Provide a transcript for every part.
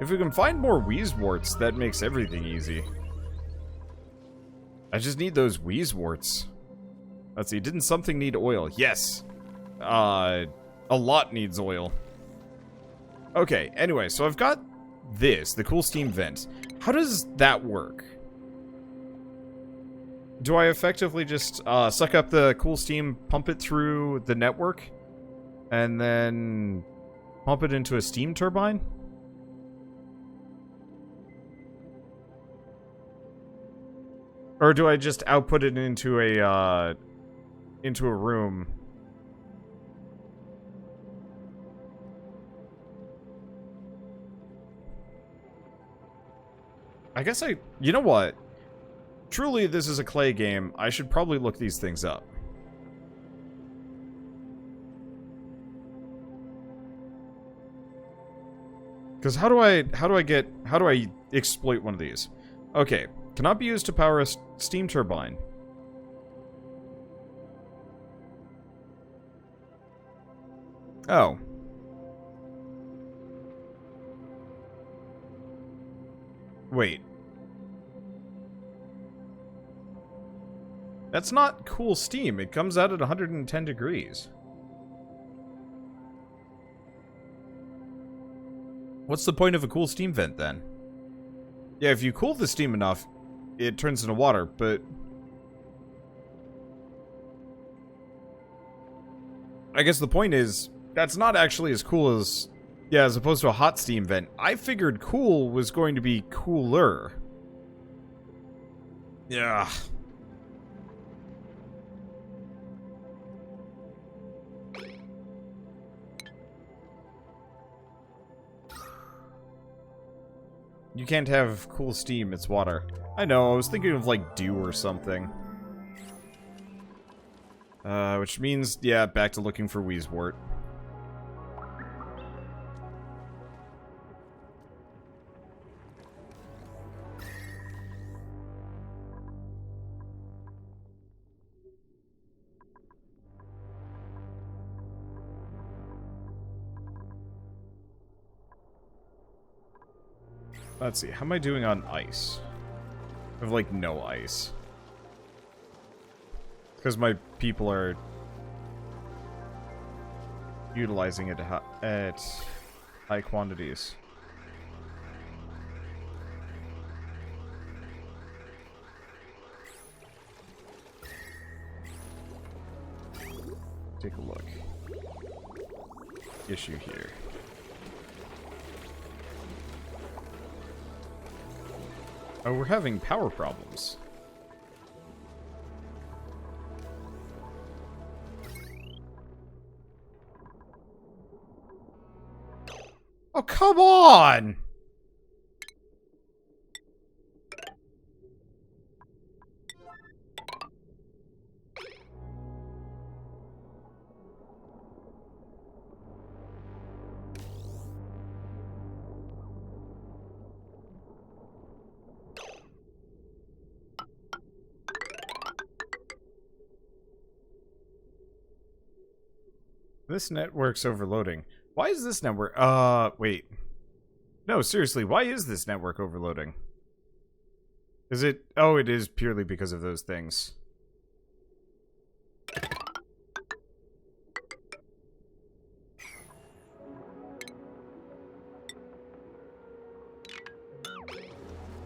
If we can find more Wheezeworts, that makes everything easy. I just need those Wheezeworts. Let's see, didn't something need oil? Yes. A lot needs oil. Okay, anyway, so I've got this, the cool steam vent. How does that work? Do I effectively just suck up the cool steam, pump it through the network, and then pump it into a steam turbine? Or do I just output it into a room? I guess you know what? Truly, this is a clay game. I should probably look these things up. Because how do I exploit one of these? Okay, cannot be used to power a steam turbine. Oh. Wait. That's not cool steam. It comes out at 110 degrees. What's the point of a cool steam vent, then? Yeah, if you cool the steam enough, it turns into water, but... I guess the point is, that's not actually as cool as... Yeah, as opposed to a hot steam vent. I figured cool was going to be cooler. Yeah. You can't have cool steam, it's water. I know, I was thinking of like dew or something. Which means, yeah, back to looking for Wheezewort. Let's see, how am I doing on ice? I have, like, no ice. Because my people are utilizing it at high quantities. Take a look. Issue here. Oh, we're having power problems. Oh, come on! This network's overloading. Why is this network... wait. No, seriously, why is this network overloading? Is it... Oh, it is purely because of those things.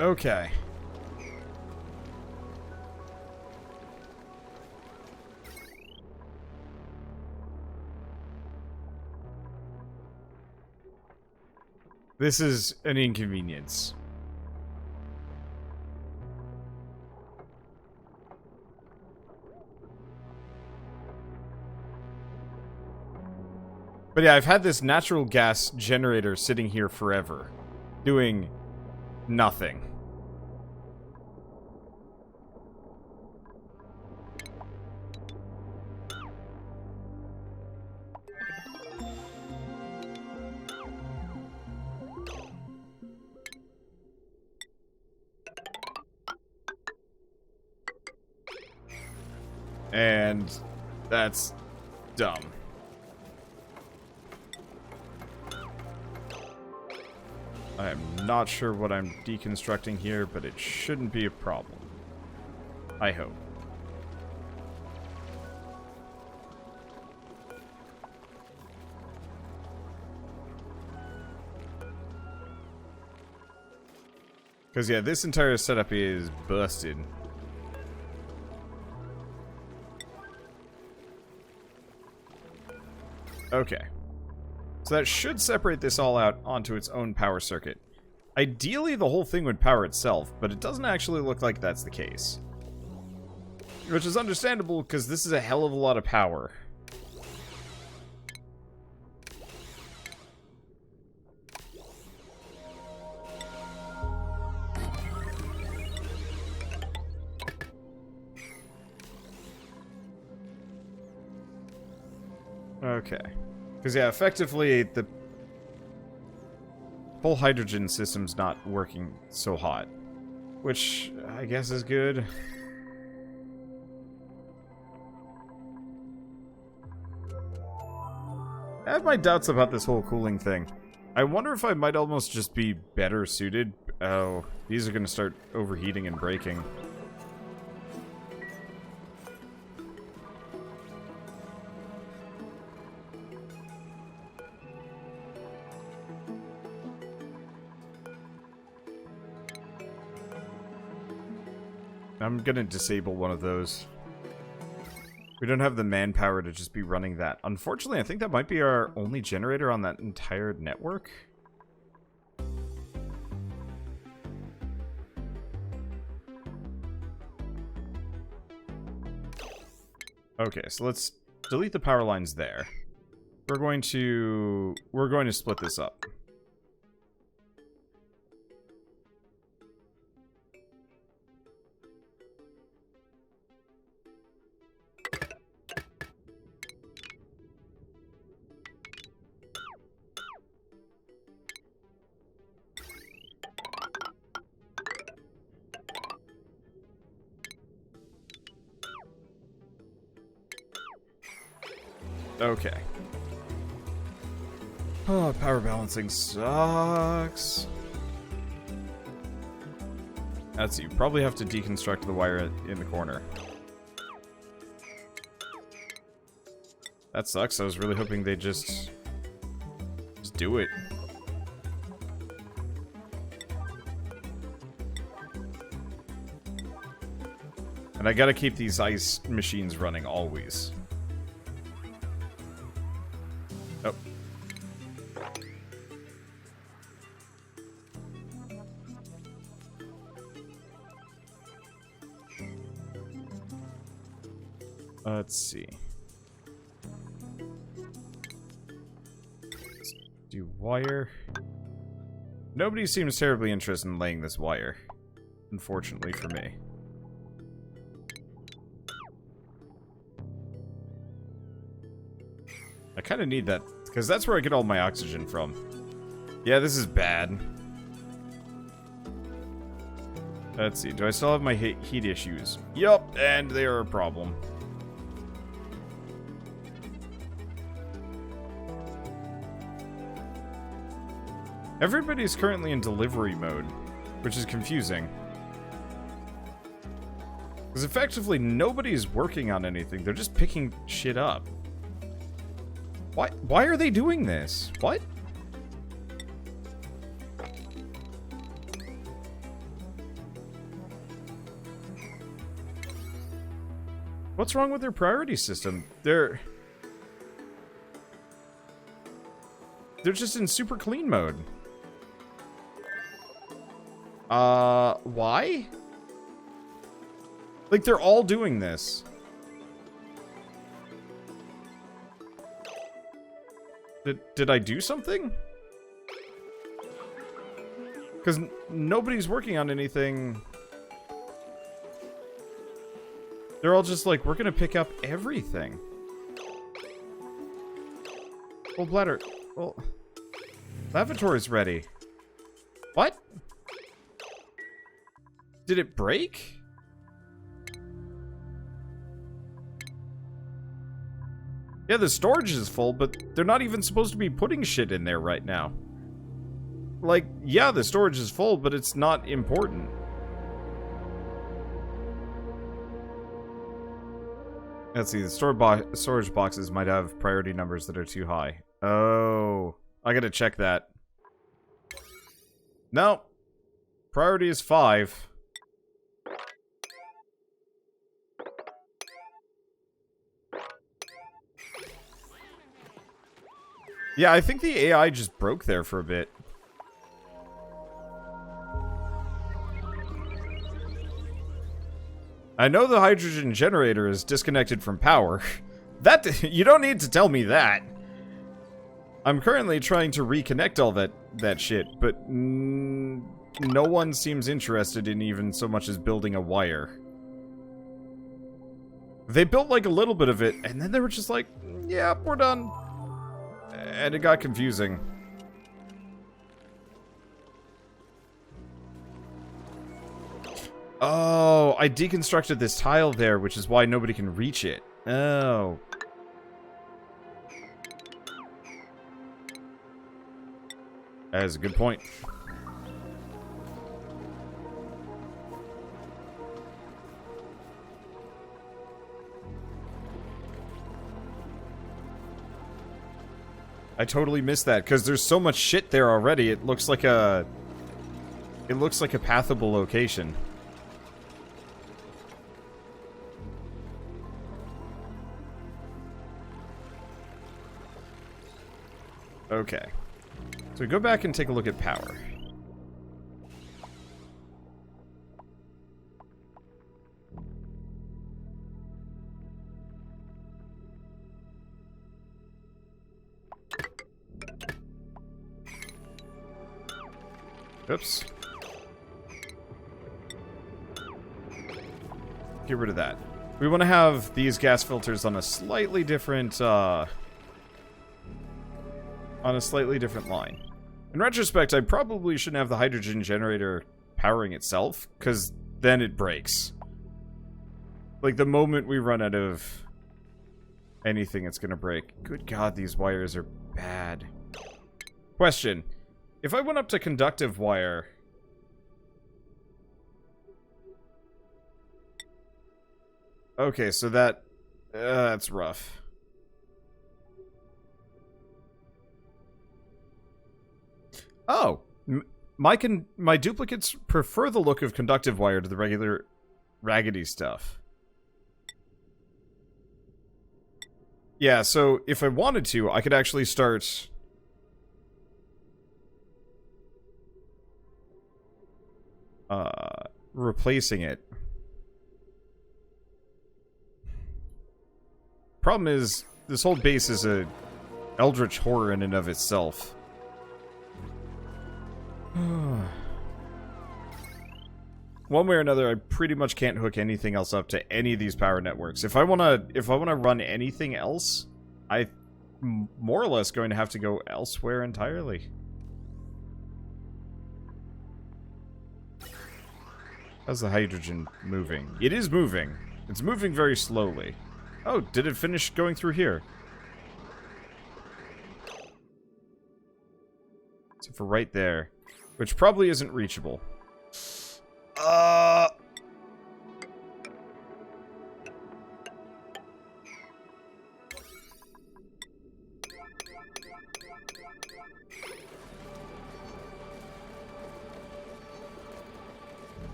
Okay. This is an inconvenience. But yeah, I've had this natural gas generator sitting here forever, doing nothing. And that's dumb. I am not sure what I'm deconstructing here, but it shouldn't be a problem. I hope. Because, yeah, this entire setup is busted. Okay. So that should separate this all out onto its own power circuit. Ideally, the whole thing would power itself, but it doesn't actually look like that's the case. Which is understandable, because this is a hell of a lot of power. Okay. Because, yeah, effectively, the whole hydrogen system's not working so hot. Which, I guess, is good. I have my doubts about this whole cooling thing. I wonder if I might almost just be better suited. Oh, these are going to start overheating and breaking. I'm gonna disable one of those. We don't have the manpower to just be running that. Unfortunately, I think that might be our only generator on that entire network. Okay, so let's delete the power lines there. We're going to split this up. Okay. Oh, power balancing sucks. That's you probably have to deconstruct the wire in the corner. That sucks. I was really hoping they'd just do it. And I gotta keep these ice machines running always. Oh. Let's see. Let's do wire. Nobody seems terribly interested in laying this wire, unfortunately for me. I kind of need that, because that's where I get all my oxygen from. Yeah, this is bad. Let's see, do I still have my heat issues? Yup, and they are a problem. Everybody's currently in delivery mode, which is confusing. Because effectively, nobody's working on anything, they're just picking shit up. Why are they doing this? What? What's wrong with their priority system? They're just in super clean mode. Why? Like, they're all doing this. Did I do something? Because nobody's working on anything. They're all just like, we're gonna pick up everything. Well, bladder. Well, lavatory's ready. What? Did it break? Yeah, the storage is full, but they're not even supposed to be putting shit in there right now. Like, yeah, the storage is full, but it's not important. Let's see, the storage boxes might have priority numbers that are too high. Oh, I gotta check that. No. Priority is 5. Yeah, I think the AI just broke there for a bit. I know the hydrogen generator is disconnected from power. That, you don't need to tell me that. I'm currently trying to reconnect all that shit, but no one seems interested in even so much as building a wire. They built like a little bit of it, and then they were just like, yeah, we're done. And it got confusing. Oh, I deconstructed this tile there, which is why nobody can reach it. Oh. That is a good point. I totally missed that, because there's so much shit there already, it looks like a pathable location. Okay. So we go back and take a look at power. Oops. Get rid of that. We want to have these gas filters on a slightly different, line. In retrospect, I probably shouldn't have the hydrogen generator powering itself, because then it breaks. Like, the moment we run out of anything, it's gonna break. Good God, these wires are bad. Question. If I went up to conductive wire... Okay, so that's rough. Oh, my duplicates prefer the look of conductive wire to the regular raggedy stuff. Yeah, so if I wanted to, I could actually start replacing it. Problem is, this whole base is a eldritch horror in and of itself. One way or another, I pretty much can't hook anything else up to any of these power networks. If I wanna run anything else, I'm more or less going to have to go elsewhere entirely. How's the hydrogen moving? It is moving. It's moving very slowly. Oh, did it finish going through here? So for right there. Which probably isn't reachable.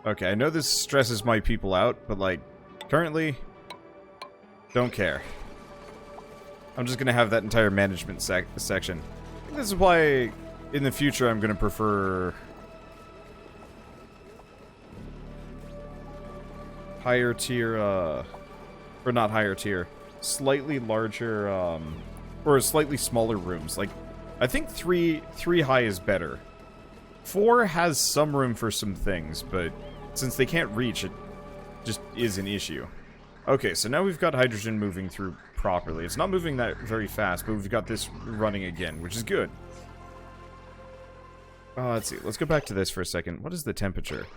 Okay, I know this stresses my people out, but, like, currently, don't care. I'm just gonna have that entire management section. I think this is why, in the future, I'm gonna prefer higher tier, or not higher tier, slightly larger, or slightly smaller rooms. Like, I think three high is better. 4 has some room for some things, but since they can't reach, it just is an issue. Okay, so now we've got hydrogen moving through properly. It's not moving that very fast, but we've got this running again, which is good. Let's see. Let's go back to this for a second. What is the temperature?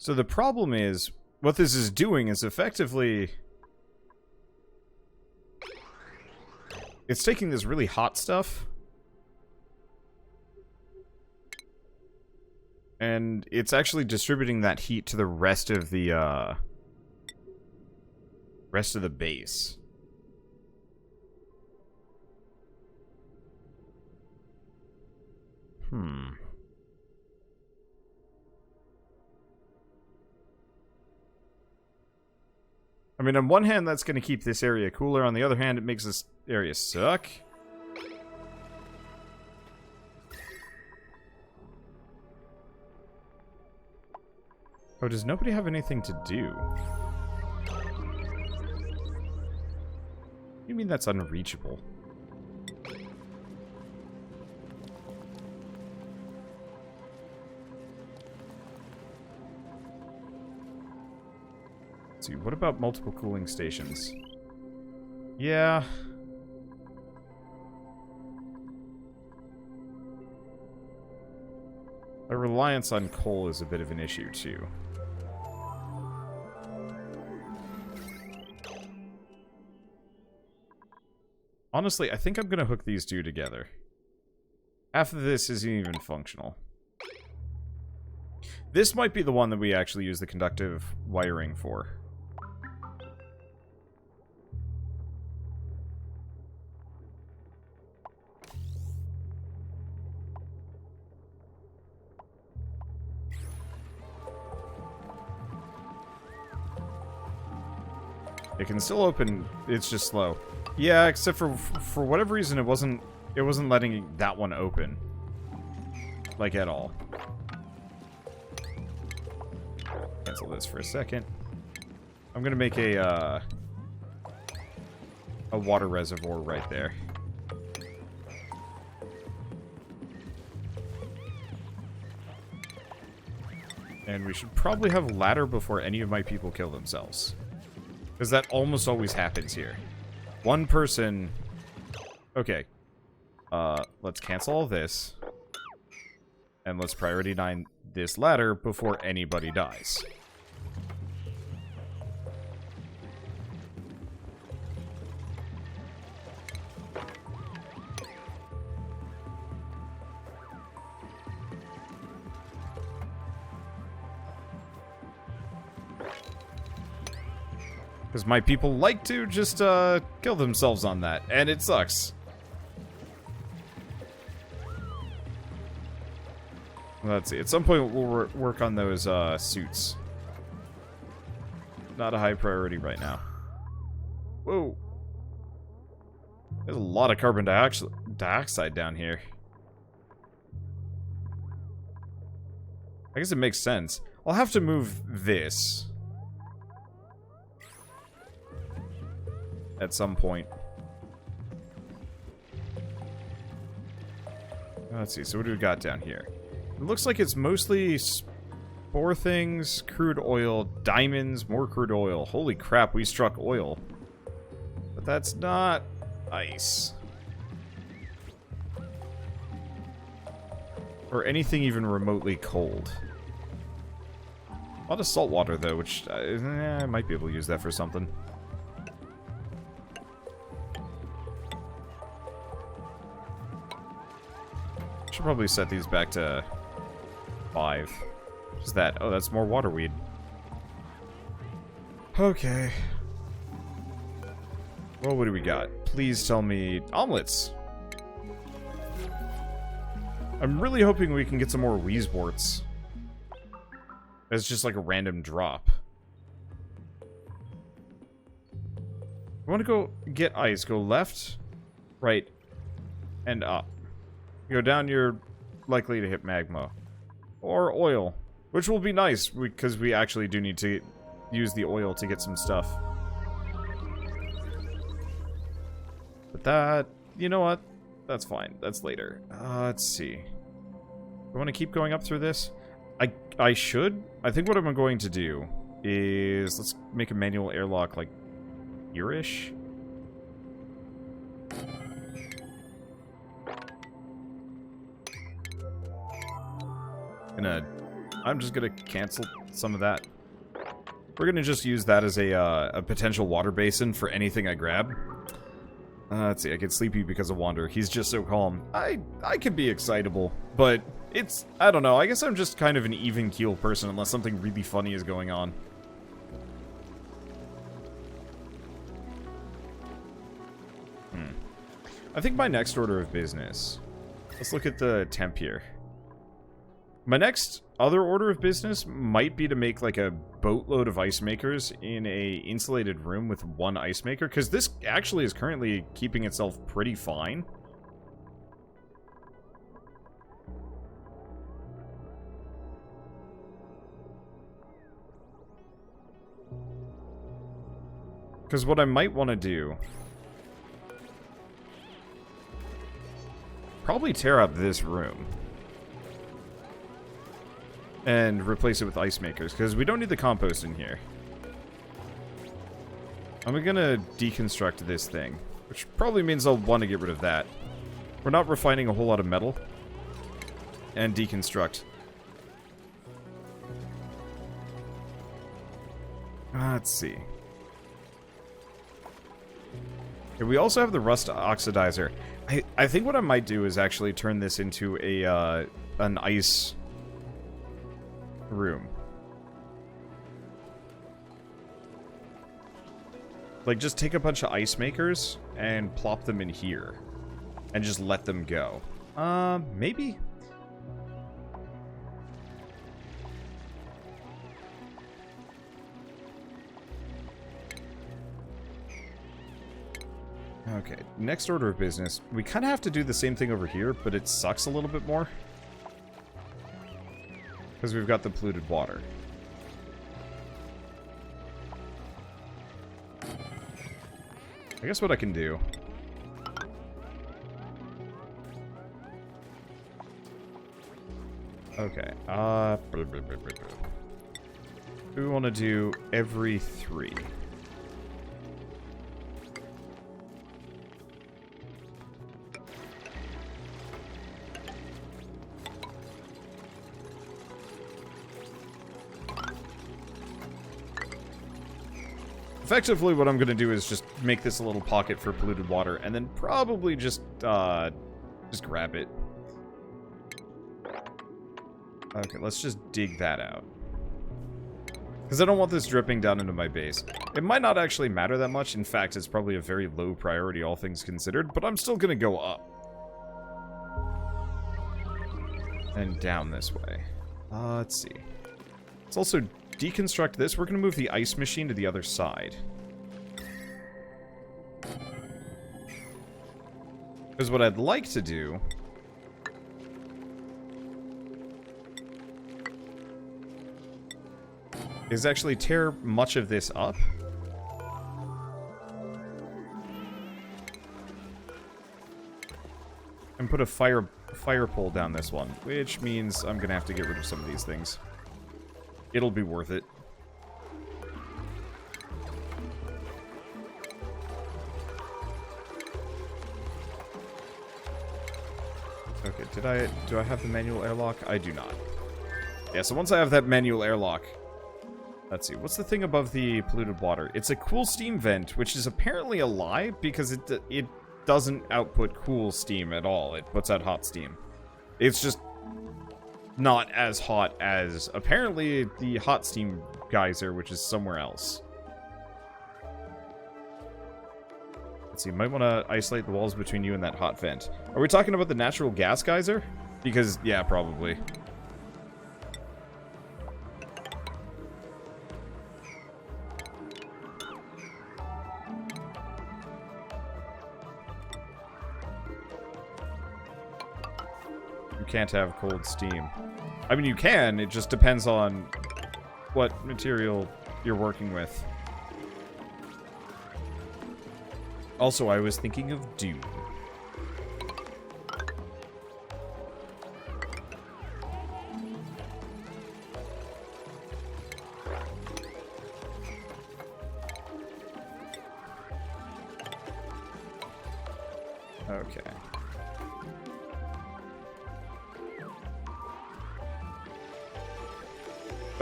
So the problem is, what this is doing is effectively... It's taking this really hot stuff... and it's actually distributing that heat to the rest of the base. I mean, on one hand, that's going to keep this area cooler. On the other hand, it makes this area suck. Oh, does nobody have anything to do? You mean that's unreachable? Let's see, what about multiple cooling stations? Yeah. A reliance on coal is a bit of an issue, too. Honestly, I think I'm gonna hook these two together. Half of this isn't even functional. This might be the one that we actually use the conductive wiring for. It can still open, it's just slow. Yeah, except for whatever reason it wasn't letting that one open. Like at all. Cancel this for a second. I'm gonna make a water reservoir right there. And we should probably have a ladder before any of my people kill themselves. Because that almost always happens here. One person... Okay. Let's cancel all this. And let's priority 9 this ladder before anybody dies. Because my people like to just, kill themselves on that, and it sucks. Let's see, at some point we'll work on those, suits. Not a high priority right now. Whoa. There's a lot of carbon dioxide down here. I guess it makes sense. I'll have to move this. At some point. Let's see, so what do we got down here? It looks like it's mostly spore things, crude oil, diamonds, more crude oil. Holy crap, we struck oil. But that's not ice. Or anything even remotely cold. A lot of salt water, though, which I might be able to use that for something. Should probably set these back to 5. What's that? Oh, that's more water weed. Okay. Well, what do we got? Please tell me omelets. I'm really hoping we can get some more Wheezes. It's just like a random drop. I want to go get ice. Go left, right, and up. You go down, you're likely to hit magma. Or oil. Which will be nice, because we actually do need to use the oil to get some stuff. But that... You know what? That's fine. That's later. Let's see. I want to keep going up through this? I should. I think what I'm going to do is... Let's make a manual airlock, like, here-ish? Gonna I'm just gonna cancel some of that. We're gonna just use that as a potential water basin for anything I grab. Let's see, I get sleepy because of Wander. He's just so calm. I can be excitable, but it's, I don't know, I guess I'm just kind of an even keel person unless something really funny is going on. I think my next order of business... Let's look at the temp here. My next other order of business might be to make like a boatload of ice makers in a insulated room with one ice maker, because this actually is currently keeping itself pretty fine. Because what I might want to do... Probably tear up this room. And replace it with ice makers, because we don't need the compost in here. I'm gonna deconstruct this thing, which probably means I'll want to get rid of that. We're not refining a whole lot of metal. And deconstruct. Let's see. Okay, we also have the rust oxidizer. I think what I might do is actually turn this into a an ice room. Like, just take a bunch of ice makers and plop them in here. And just let them go. Maybe? Okay, next order of business. We kind of have to do the same thing over here, but it sucks a little bit more. Because we've got the polluted water. I guess what I can do... Okay, we want to do every 3. Effectively, what I'm going to do is just make this a little pocket for polluted water, and then probably just grab it. Okay, let's just dig that out. Because I don't want this dripping down into my base. It might not actually matter that much. In fact, it's probably a very low priority, all things considered, but I'm still going to go up. And down this way. Let's see. Let's also deconstruct this. We're going to move the ice machine to the other side. Because what I'd like to do... is actually tear much of this up. And put a fire pole down this one. Which means I'm going to have to get rid of some of these things. It'll be worth it. Okay, do I have the manual airlock? I do not. Yeah, so once I have that manual airlock... Let's see, what's the thing above the polluted water? It's a cool steam vent, which is apparently a lie, because it doesn't output cool steam at all. It puts out hot steam. It's just not as hot as, apparently, the hot steam geyser, which is somewhere else. Let's see, you might want to isolate the walls between you and that hot vent. Are we talking about the natural gas geyser? Because, yeah, probably. Can't have cold steam. I mean, you can, it just depends on what material you're working with. Also, I was thinking of Doom. Okay.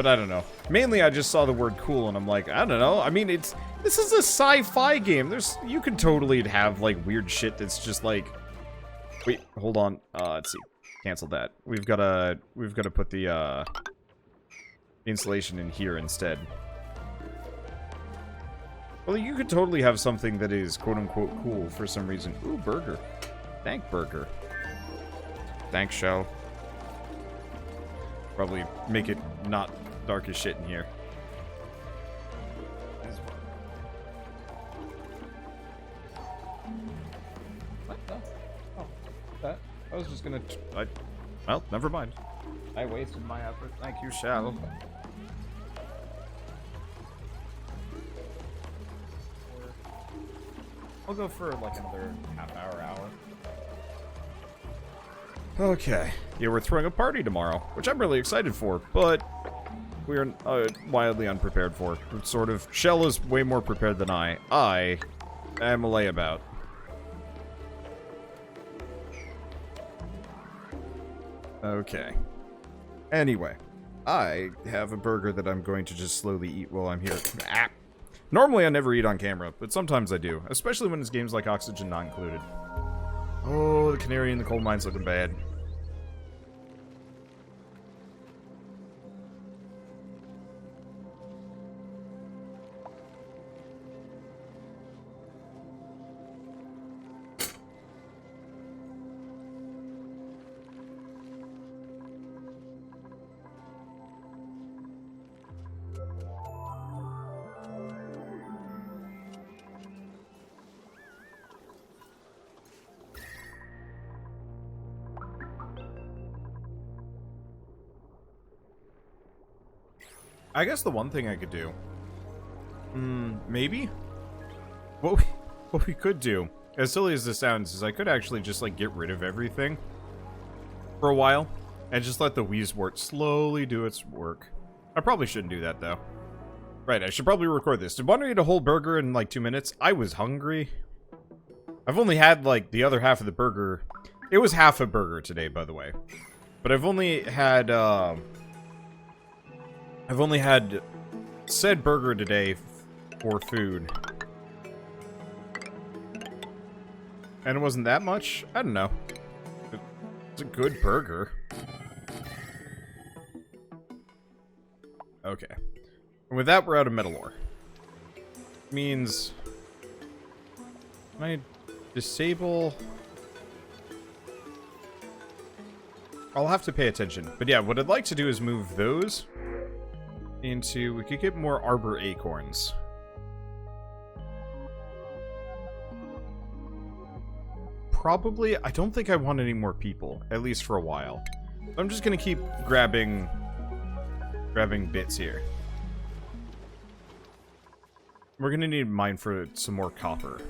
But I don't know. Mainly, I just saw the word cool, and I'm like, I don't know. I mean, this is a sci-fi game. You could totally have, like, weird shit that's just, like... Wait, hold on. Let's see. Cancel that. We've gotta put the, installation in here instead. Well, you could totally have something that is quote-unquote cool for some reason. Ooh, burger. Thank burger. Thanks, shell. Probably make it not dark as shit in here. What the? Oh, that. I was just gonna... well, never mind. I wasted my effort. Thank you, shell. I'll go for like another hour. Okay. Yeah, we're throwing a party tomorrow, which I'm really excited for, but we are wildly unprepared for. Sort of. Shell is way more prepared than I. I am a layabout. Okay. Anyway, I have a burger that I'm going to just slowly eat while I'm here. Ah. Normally I never eat on camera, but sometimes I do, especially when it's games like Oxygen not included. Oh, the canary in the coal mine's looking bad. I guess the one thing I could do... maybe? What we could do, as silly as this sounds, is I could actually just, like, get rid of everything for a while, and just let the Wheezewort slowly do its work. I probably shouldn't do that, though. Right, I should probably record this. Did Wander eat a whole burger in, like, 2 minutes? I was hungry. I've only had, like, the other half of the burger. It was half a burger today, by the way. But I've only had said burger today for food. And it wasn't that much? I don't know. It's a good burger. Okay. And with that, we're out of metal ore. Means... Can I disable... I'll have to pay attention. But yeah, what I'd like to do is move those into... We could get more arbor acorns. Probably... I don't think I want any more people. At least for a while. I'm just gonna keep grabbing bits here. We're gonna need mine for some more copper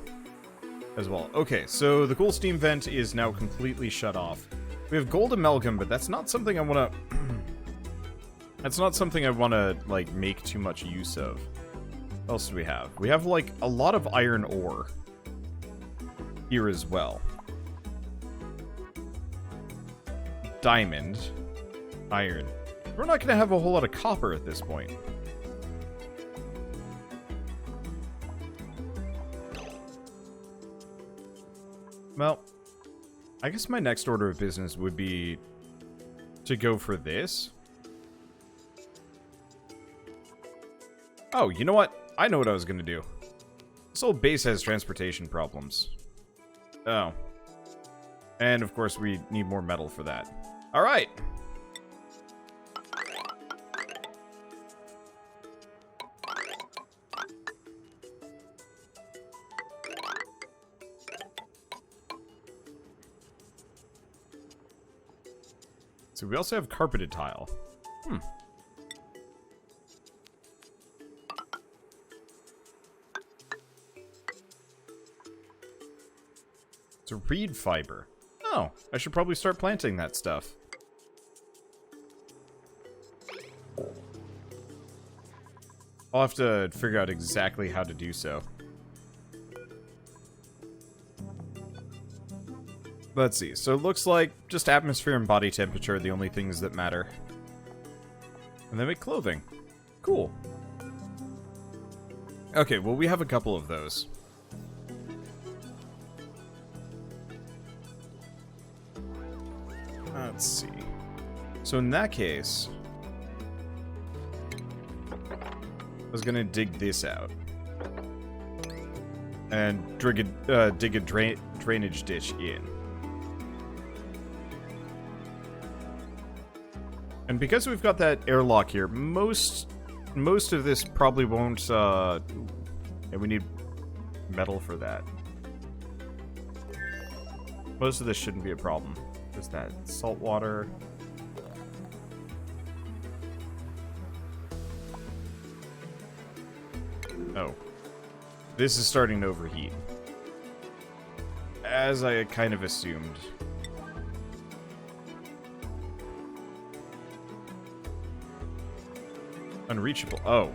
as well. Okay, so the cool steam vent is now completely shut off. We have gold amalgam, but that's not something I want to... that's not something I want to, like, make too much use of. What else do we have? We have, like, a lot of iron ore here as well. Diamond. Iron. We're not going to have a whole lot of copper at this point. Well, I guess my next order of business would be to go for this. Oh, you know what? I know what I was going to do. This old base has transportation problems. Oh. And, of course, we need more metal for that. Alright! So we also have carpeted tile. It's a reed fiber. Oh, I should probably start planting that stuff. I'll have to figure out exactly how to do so. Let's see. So it looks like just atmosphere and body temperature are the only things that matter. And they make clothing. Cool. Okay, well, we have a couple of those. Let's see. So in that case, I was gonna dig this out. And dig a drainage ditch in. And because we've got that airlock here, most of this probably won't, and we need metal for that. Most of this shouldn't be a problem. There's that salt water. Oh. This is starting to overheat. As I kind of assumed. Unreachable. Oh.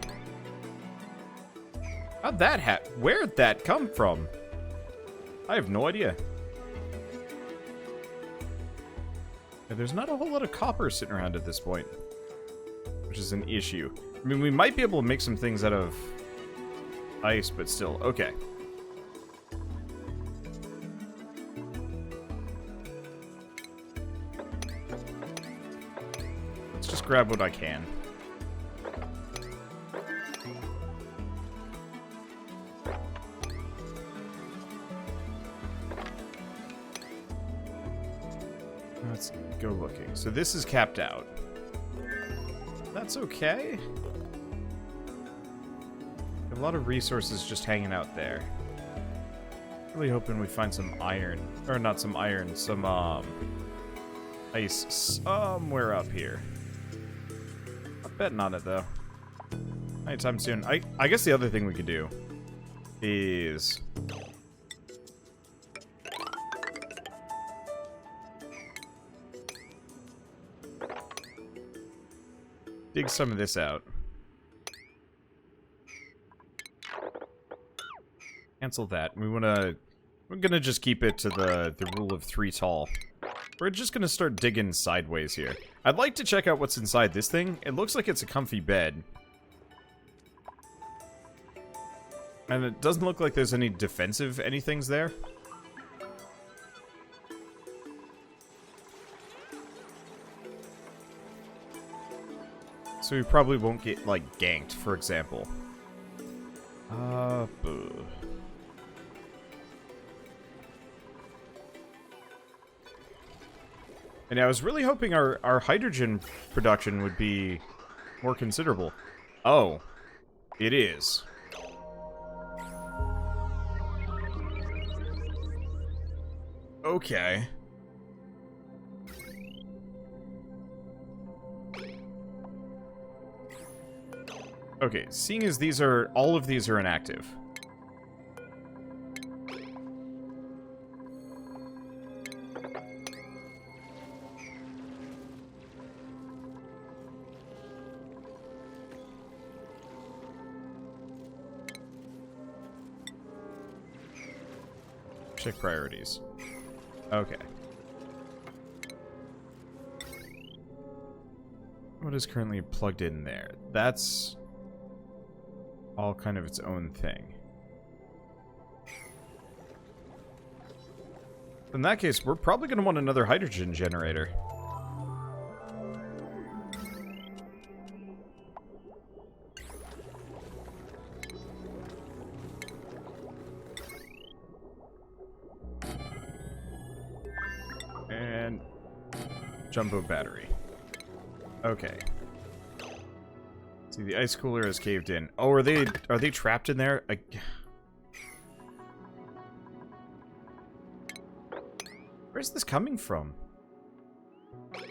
How'd that where'd that come from? I have no idea. Yeah, there's not a whole lot of copper sitting around at this point. Which is an issue. I mean, we might be able to make some things out of ice, but still. Okay. Let's just grab what I can. Let's go looking. So this is capped out. That's okay. A lot of resources just hanging out there. Really hoping we find some iron. Or not some iron, some ice somewhere up here. I'm betting on it though. Anytime soon. I guess the other thing we could do is dig some of this out. Cancel that. We're gonna just keep it to the rule of 3 tall. We're just gonna start digging sideways here. I'd like to check out what's inside this thing. It looks like it's a comfy bed. And it doesn't look like there's any defensive anythings there. So we probably won't get, like, ganked, for example. And I was really hoping our hydrogen production would be more considerable. Oh, it is. Okay. Okay, seeing as all of these are inactive. Check priorities. Okay. What is currently plugged in there? That's all kind of its own thing. In that case, we're probably going to want another hydrogen generator. And jumbo battery. Okay. See, the ice cooler is caved in. Oh, are they trapped in there? Where's this coming from? It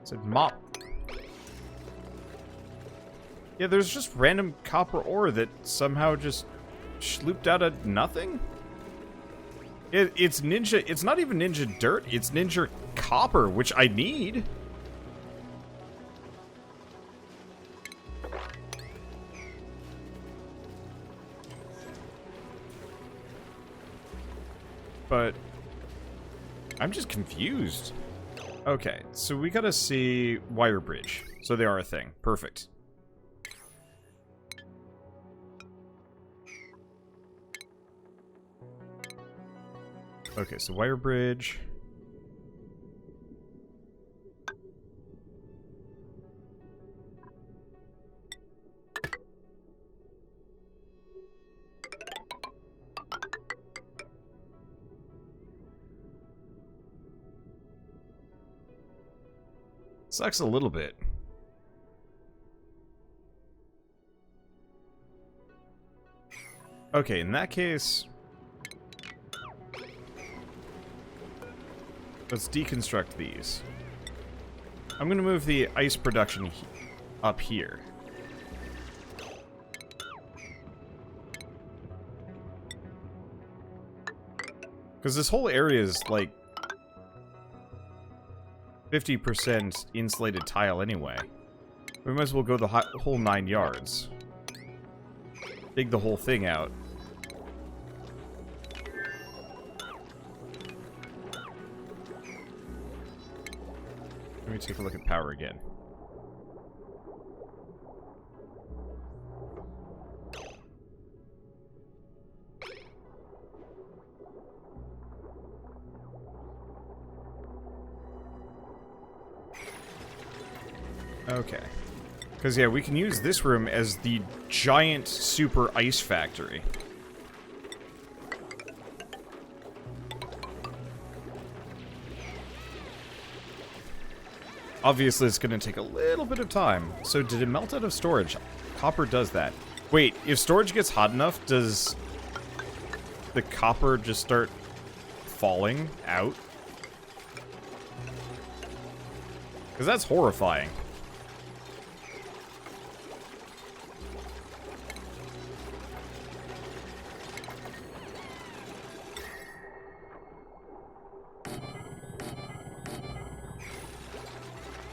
said mop. Yeah, there's just random copper ore that somehow just slooped out of nothing? It's ninja. It's not even ninja dirt. It's ninja copper, which I need. But I'm just confused. Okay, so we gotta see wire bridge. So they are a thing. Perfect. Okay, so wire bridge. Sucks a little bit. Okay, in that case, let's deconstruct these. I'm going to move the ice production up here. Because this whole area is like 50% insulated tile anyway. We might as well go the whole 9 yards. Dig the whole thing out. Let me take a look at power again. Okay. Because, yeah, we can use this room as the giant super ice factory. Obviously, it's going to take a little bit of time. So, did it melt out of storage? Copper does that. Wait, if storage gets hot enough, does the copper just start falling out? Because that's horrifying.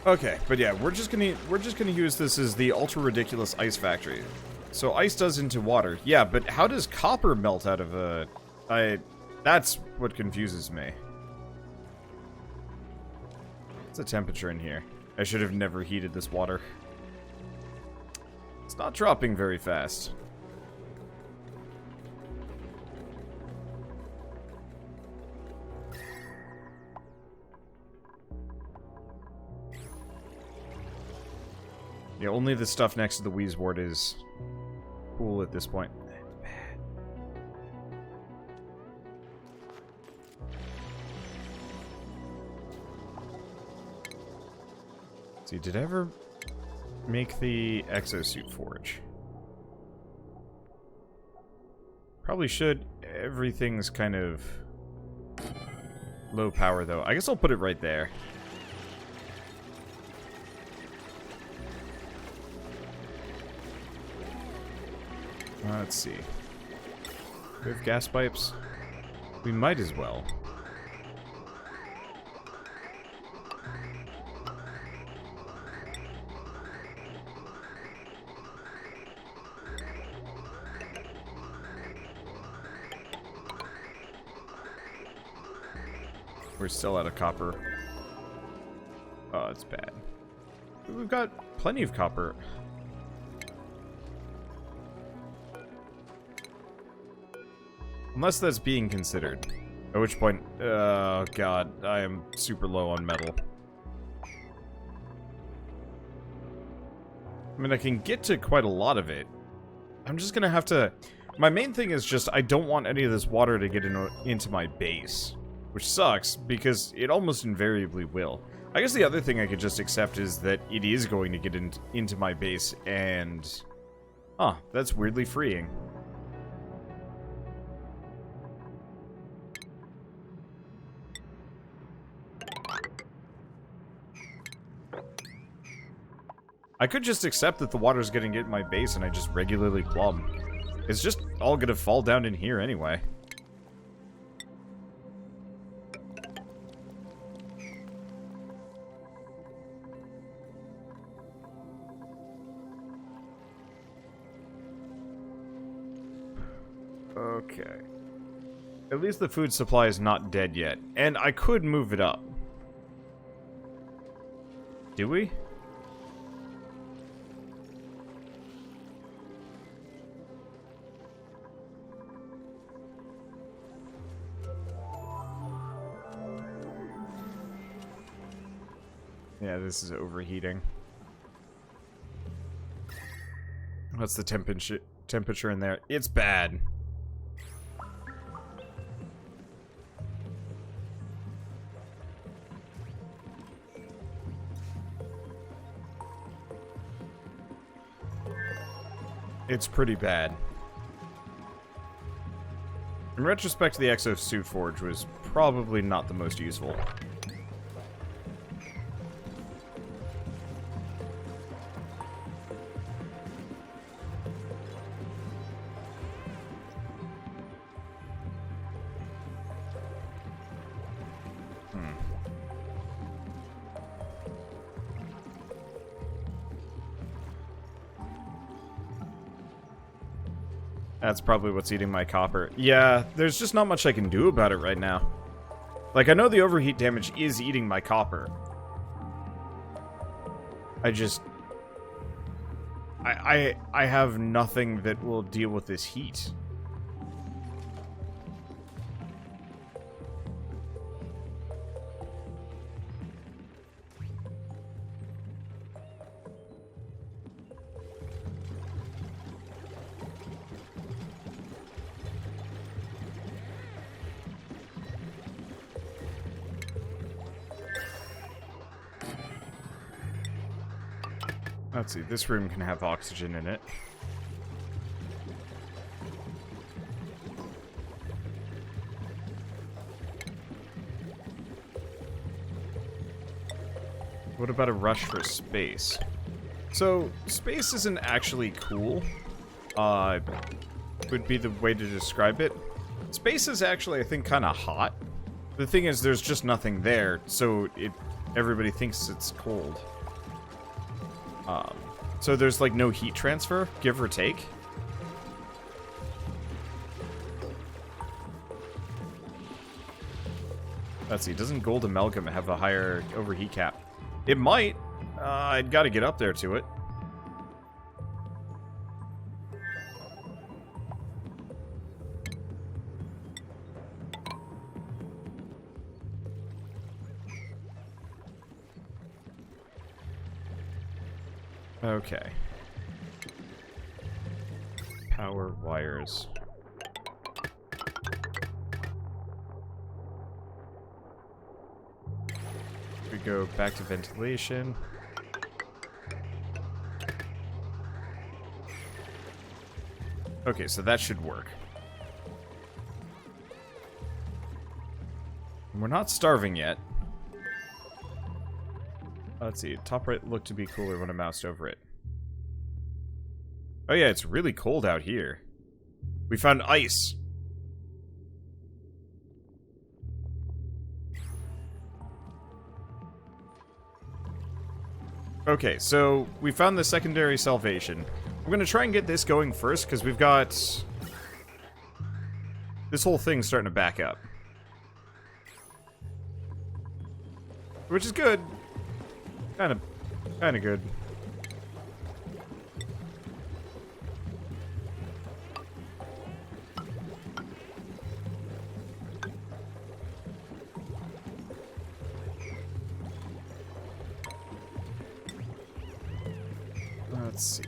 Okay, but yeah, we're just gonna use this as the ultra ridiculous ice factory. So ice does into water. Yeah, but how does copper melt out of a... that's what confuses me. What's the temperature in here? I should have never heated this water. It's not dropping very fast. Yeah, only the stuff next to the Wheeze ward is cool at this point. Let's see, did I ever make the exosuit forge? Probably should. Everything's kind of low power, though. I guess I'll put it right there. Let's see. We have gas pipes. We might as well. We're still out of copper. Oh, it's bad. We've got plenty of copper. Unless that's being considered. At which point, oh god, I am super low on metal. I mean, I can get to quite a lot of it. I'm just gonna have to... My main thing is just, I don't want any of this water to get into my base. Which sucks, because it almost invariably will. I guess the other thing I could just accept is that it is going to get into my base, and... Huh, that's weirdly freeing. I could just accept that the water's gonna get in my base and I just regularly plumb. It's just all gonna fall down in here anyway. Okay. At least the food supply is not dead yet. And I could move it up. Do we? Yeah, this is overheating. What's the temperature in there? It's bad. It's pretty bad. In retrospect, the exosuit forge was probably not the most useful. That's probably what's eating my copper. Yeah, there's just not much I can do about it right now. Like, I know the overheat damage is eating my copper. I just... I have nothing that will deal with this heat. Let's see, this room can have oxygen in it. What about a rush for space? So, space isn't actually cool. Would be the way to describe it. Space is actually, I think, kind of hot. The thing is, there's just nothing there, so everybody thinks it's cold. So there's like no heat transfer, give or take. Let's see, doesn't gold amalgam have a higher overheat cap? It might. I'd gotta get up there to it. Okay. Power wires. We go back to ventilation. Okay, so that should work. We're not starving yet. Let's see, top right looked to be cooler when I moused over it. Oh yeah, it's really cold out here. We found ice. Okay, so we found the secondary salvation. We're gonna try and get this going first, because we've got... this whole thing's starting to back up. Which is good. Kinda good. Let's see.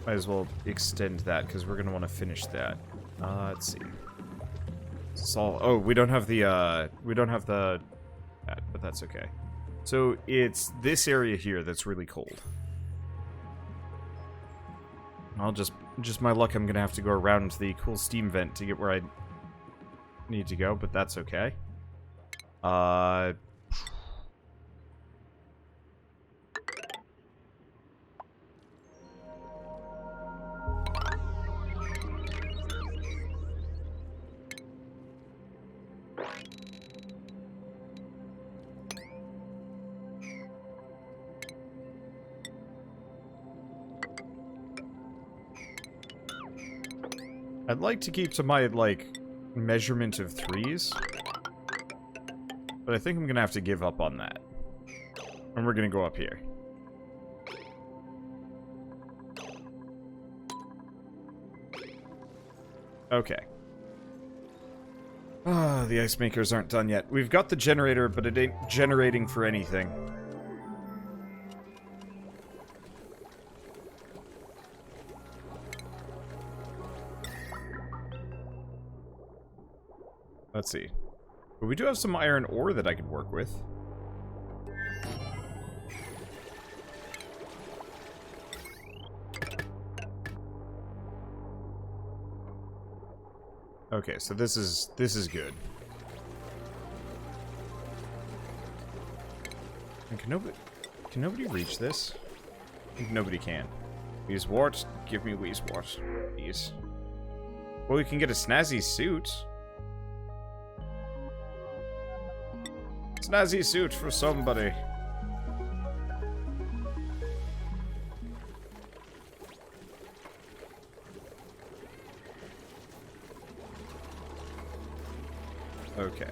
Might as well extend that, because we're gonna want to finish that. Let's see. Oh, we don't have the, but that's okay. So, it's this area here that's really cold. I'll just my luck, I'm gonna have to go around the cool steam vent to get where I need to go, but that's okay. I'd like to keep to my, like, measurement of 3s. But I think I'm going to have to give up on that. And we're going to go up here. Okay. Ah, the ice makers aren't done yet. We've got the generator, but it ain't generating for anything. Let's see. But we do have some iron ore that I could work with. Okay, so this is good. And can nobody reach this? I think nobody can. Wheezewort, give me Wheezewort, please. Well, we can get a snazzy suit. Snazzy suit for somebody. Okay.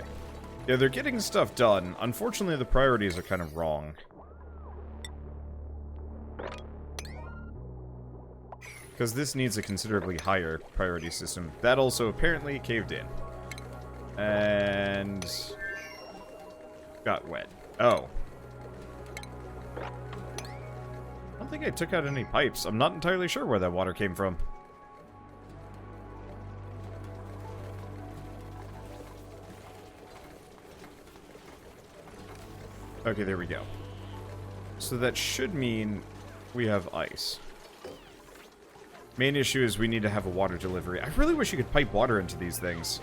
Yeah, they're getting stuff done. Unfortunately, the priorities are kind of wrong. Because this needs a considerably higher priority system. That also apparently caved in. And got wet. Oh. I don't think I took out any pipes. I'm not entirely sure where that water came from. Okay, there we go. So that should mean we have ice. Main issue is we need to have a water delivery. I really wish you could pipe water into these things.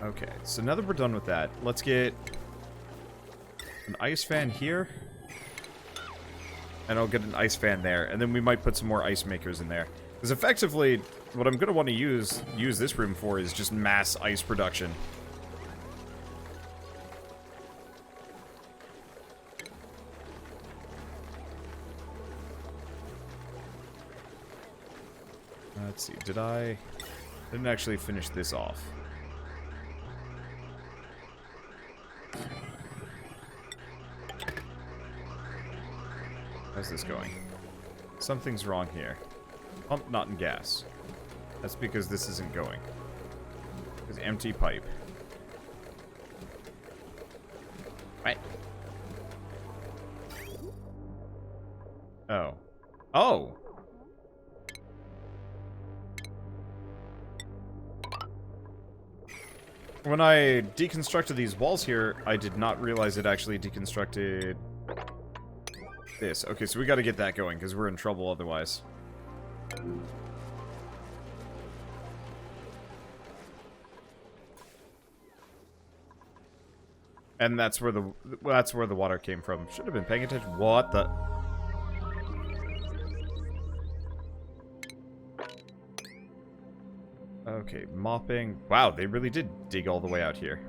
Okay, so now that we're done with that, let's get an ice fan here. And I'll get an ice fan there. And then we might put some more ice makers in there. Because effectively, what I'm going to want to use this room for is just mass ice production. Let's see, didn't actually finish this off. How's this going? Something's wrong here. Pump not in gas. That's because this isn't going. It's empty pipe. Right. Oh. Oh! When I deconstructed these walls here, I did not realize it actually deconstructed this. Okay, so we gotta get that going, because we're in trouble otherwise. And that's where the water came from. Should have been paying attention. What the... Okay, mopping. Wow, they really did dig all the way out here.